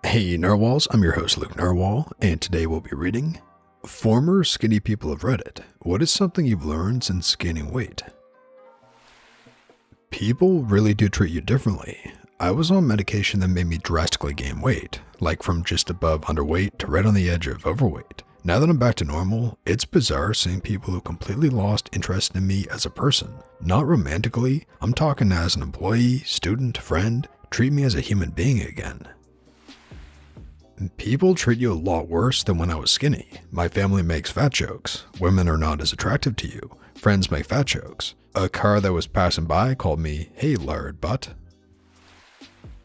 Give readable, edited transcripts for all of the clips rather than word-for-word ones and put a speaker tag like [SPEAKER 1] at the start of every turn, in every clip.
[SPEAKER 1] Hey Narwhals, I'm your host Luke Narwhal, and today we'll be reading Former Skinny People of Reddit. What is something you've learned since gaining weight? People really do treat you differently. I was on medication that made me drastically gain weight, like from just above underweight to right on the edge of overweight. Now that I'm back to normal, it's bizarre seeing people who completely lost interest in me as a person. Not romantically, I'm talking as an employee, student, friend, treat me as a human being again. People treat you a lot worse than when I was skinny. My family makes fat jokes. Women are not as attractive to you. Friends make fat jokes. A car that was passing by called me, "Hey lard butt."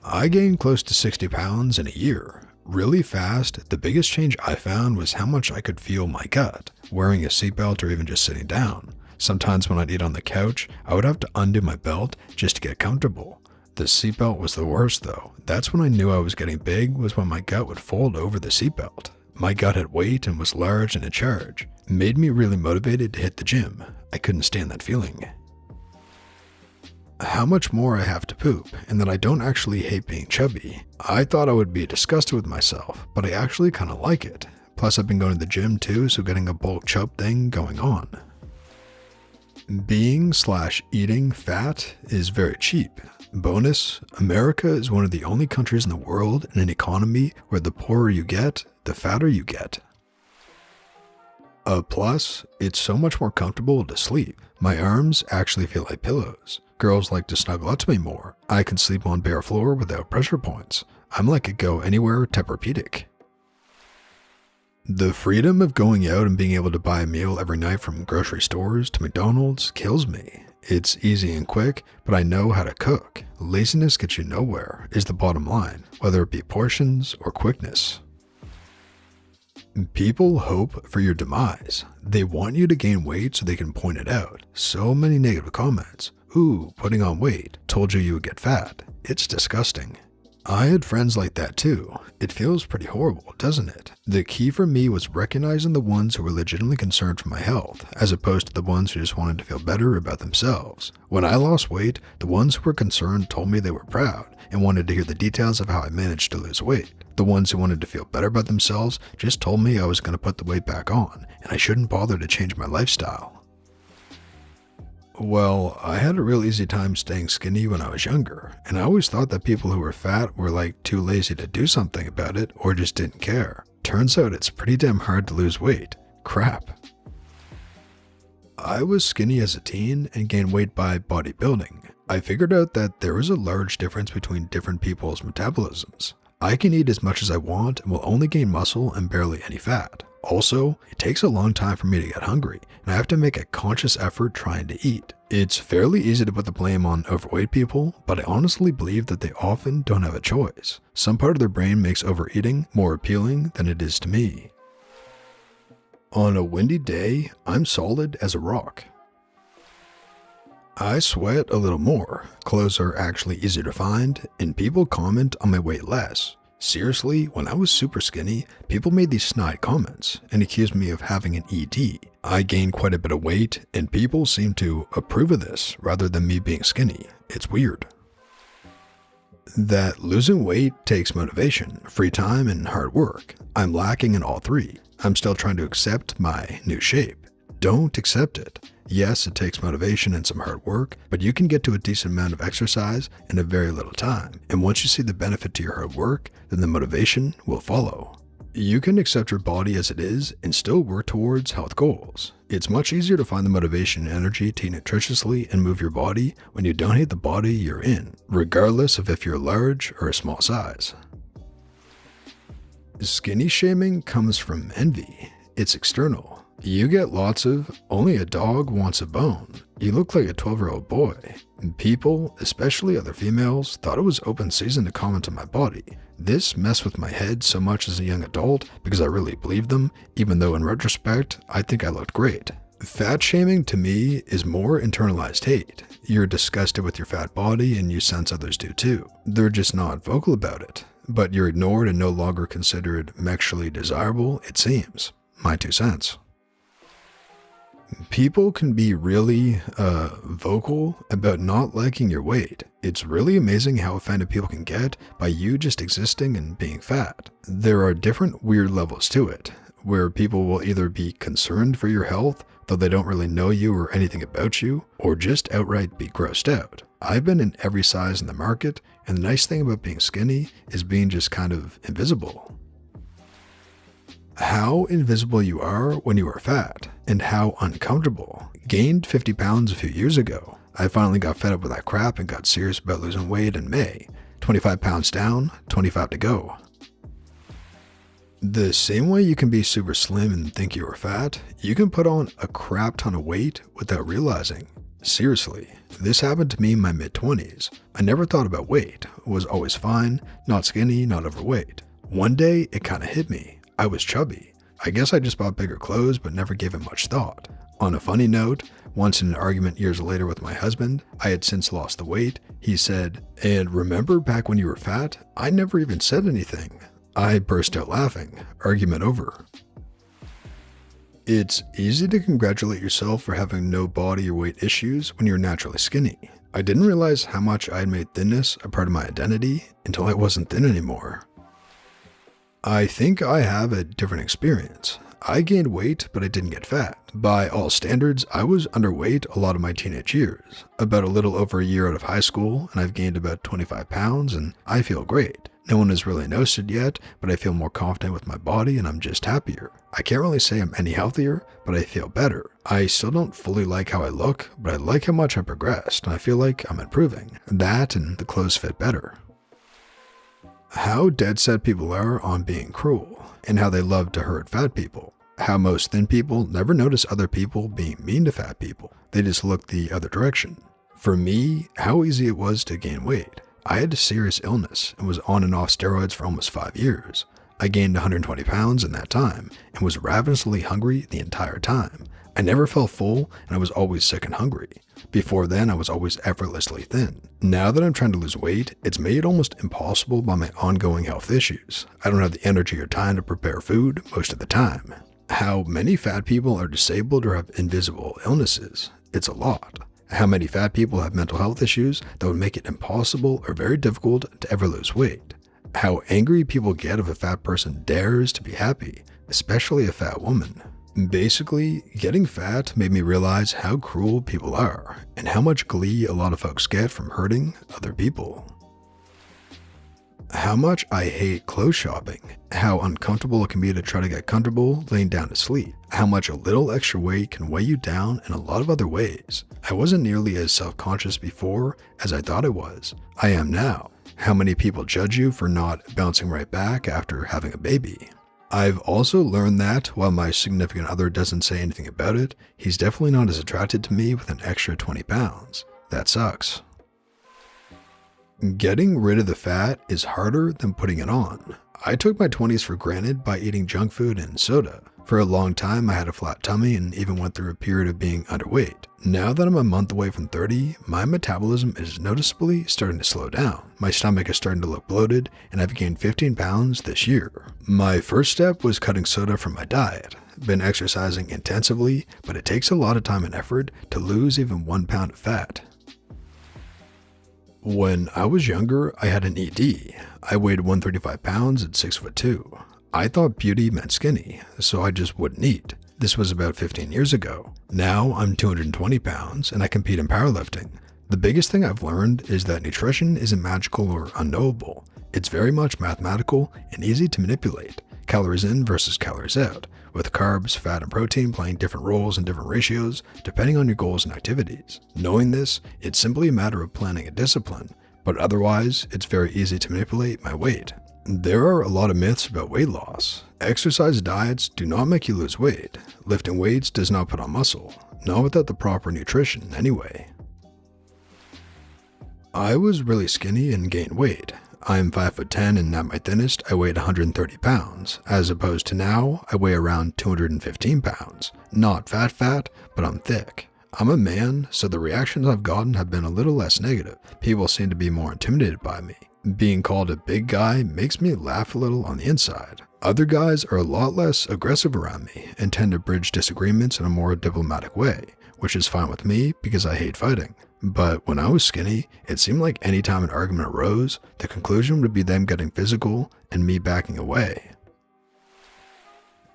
[SPEAKER 1] I gained close to 60 pounds in a year. Really fast. The biggest change I found was how much I could feel my gut, wearing a seatbelt or even just sitting down. Sometimes when I'd eat on the couch, I would have to undo my belt just to get comfortable. The seatbelt was the worst though. That's when I knew I was getting big, was when my gut would fold over the seatbelt. My gut had weight and was large and in charge. It made me really motivated to hit the gym. I couldn't stand that feeling. How much more I have to poop, and that I don't actually hate being chubby. I thought I would be disgusted with myself, but I actually kind of like it. Plus I've been going to the gym too, so getting a bulk chub thing going on. Being/eating fat is very cheap. Bonus, America is one of the only countries in the world in an economy where the poorer you get, the fatter you get. A plus, it's so much more comfortable to sleep. My arms actually feel like pillows. Girls like to snuggle up to me more. I can sleep on bare floor without pressure points. I'm like a go anywhere Tempur-Pedic. The freedom of going out and being able to buy a meal every night from grocery stores to McDonald's kills me. It's easy and quick, but I know how to cook. Laziness gets you nowhere, is the bottom line, whether it be portions or quickness. People hope for your demise. They want you to gain weight so they can point it out. So many negative comments. Ooh, putting on weight. Told you would get fat. It's disgusting. I had friends like that too. It feels pretty horrible, doesn't it? The key for me was recognizing the ones who were legitimately concerned for my health, as opposed to the ones who just wanted to feel better about themselves. When I lost weight, the ones who were concerned told me they were proud and wanted to hear the details of how I managed to lose weight. The ones who wanted to feel better about themselves just told me I was going to put the weight back on, and I shouldn't bother to change my lifestyle. Well, I had a real easy time staying skinny when I was younger, and I always thought that people who were fat were like too lazy to do something about it or just didn't care. Turns out it's pretty damn hard to lose weight. Crap. I was skinny as a teen and gained weight by bodybuilding. I figured out that there is a large difference between different people's metabolisms. I can eat as much as I want and will only gain muscle and barely any fat. Also, it takes a long time for me to get hungry, and I have to make a conscious effort trying to eat. It's fairly easy to put the blame on overweight people, but I honestly believe that they often don't have a choice. Some part of their brain makes overeating more appealing than it is to me. On a windy day, I'm solid as a rock. I sweat a little more, clothes are actually easier to find, and people comment on my weight less. Seriously, when I was super skinny, people made these snide comments and accused me of having an ED. I gained quite a bit of weight, and people seem to approve of this rather than me being skinny. It's weird. That losing weight takes motivation, free time, and hard work. I'm lacking in all three. I'm still trying to accept my new shape. Don't accept it. Yes, it takes motivation and some hard work, but you can get to a decent amount of exercise in a very little time. And once you see the benefit to your hard work, then the motivation will follow. You can accept your body as it is and still work towards health goals. It's much easier to find the motivation and energy to eat nutritiously and move your body when you don't hate the body you're in, regardless of if you're large or a small size. Skinny shaming comes from envy. It's external. You get lots of, "only a dog wants a bone. You look like a 12-year-old boy." People, especially other females, thought it was open season to comment on my body. This messed with my head so much as a young adult because I really believed them, even though in retrospect, I think I looked great. Fat shaming to me is more internalized hate. You're disgusted with your fat body and you sense others do too. They're just not vocal about it, but you're ignored and no longer considered sexually desirable, it seems. My 2 cents. People can be really vocal about not liking your weight. It's really amazing how offended people can get by you just existing and being fat. There are different weird levels to it, where people will either be concerned for your health, though they don't really know you or anything about you, or just outright be grossed out. I've been in every size in the market, and the nice thing about being skinny is being just kind of invisible. How invisible you are when you are fat, and how uncomfortable. Gained 50 pounds a few years ago. I finally got fed up with that crap and got serious about losing weight in May. 25 pounds down, 25 to go. The same way you can be super slim and think you are fat, you can put on a crap ton of weight without realizing. Seriously, this happened to me in my mid-20s. I never thought about weight, was always fine, not skinny, not overweight. One day, it kinda hit me. I was chubby. I guess I just bought bigger clothes but never gave it much thought. On a funny note, once in an argument years later with my husband, I had since lost the weight, he said, "And remember back when you were fat? I never even said anything." I burst out laughing. Argument over. It's easy to congratulate yourself for having no body or weight issues when you're naturally skinny. I didn't realize how much I had made thinness a part of my identity until I wasn't thin anymore. I think I have a different experience. I gained weight, but I didn't get fat. By all standards, I was underweight a lot of my teenage years. About a little over a year out of high school, and I've gained about 25 pounds, and I feel great. No one has really noticed it yet, but I feel more confident with my body and I'm just happier. I can't really say I'm any healthier, but I feel better. I still don't fully like how I look, but I like how much I progressed, and I feel like I'm improving. That and the clothes fit better. How dead set people are on being cruel, and how they love to hurt fat people. How most thin people never notice other people being mean to fat people. They just look the other direction. For me, how easy it was to gain weight. I had a serious illness and was on and off steroids for almost 5 years. I gained 120 pounds in that time and was ravenously hungry the entire time. I never felt full and I was always sick and hungry. Before then, I was always effortlessly thin. Now that I'm trying to lose weight, it's made almost impossible by my ongoing health issues. I don't have the energy or time to prepare food most of the time. How many fat people are disabled or have invisible illnesses? It's a lot. How many fat people have mental health issues that would make it impossible or very difficult to ever lose weight? How angry people get if a fat person dares to be happy, especially a fat woman. Basically, getting fat made me realize how cruel people are and how much glee a lot of folks get from hurting other people. How much I hate clothes shopping, how uncomfortable it can be to try to get comfortable laying down to sleep, how much a little extra weight can weigh you down in a lot of other ways. I wasn't nearly as self-conscious before as I thought I was. I am now. How many people judge you for not bouncing right back after having a baby. I've also learned that while my significant other doesn't say anything about it, he's definitely not as attracted to me with an extra 20 pounds. That sucks. Getting rid of the fat is harder than putting it on. I took my 20s for granted by eating junk food and soda. For a long time, I had a flat tummy and even went through a period of being underweight. Now that I'm a month away from 30, my metabolism is noticeably starting to slow down. My stomach is starting to look bloated, and I've gained 15 pounds this year. My first step was cutting soda from my diet. Been exercising intensively, but it takes a lot of time and effort to lose even 1 pound of fat. When I was younger, I had an ED. I weighed 135 pounds at 6'2". I thought beauty meant skinny, so I just wouldn't eat. This was about 15 years ago. Now I'm 220 pounds and I compete in powerlifting. The biggest thing I've learned is that nutrition isn't magical or unknowable. It's very much mathematical and easy to manipulate. Calories in versus calories out, with carbs, fat, and protein playing different roles in different ratios depending on your goals and activities. Knowing this, it's simply a matter of planning and discipline, but otherwise, it's very easy to manipulate my weight. There are a lot of myths about weight loss. Exercise diets do not make you lose weight. Lifting weights does not put on muscle, not without the proper nutrition anyway. I was really skinny and gained weight. I'm 5'10" and at my thinnest I weighed 130 pounds, as opposed to now I weigh around 215 pounds. Not fat, but I'm thick. I'm a man, so the reactions I've gotten have been a little less negative. People seem to be more intimidated by me. Being called a big guy makes me laugh a little on the inside. Other guys are a lot less aggressive around me and tend to bridge disagreements in a more diplomatic way, which is fine with me because I hate fighting. But when I was skinny, it seemed like anytime an argument arose, the conclusion would be them getting physical and me backing away.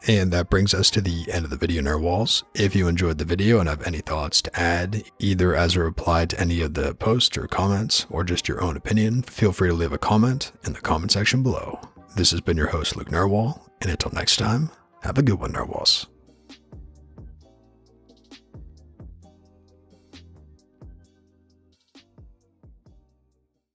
[SPEAKER 1] And that brings us to the end of the video, Narwhals. If you enjoyed the video and have any thoughts to add, either as a reply to any of the posts or comments, or just your own opinion, feel free to leave a comment in the comment section below. This has been your host, Luke Narwhal, and until next time, have a good one, Narwhals.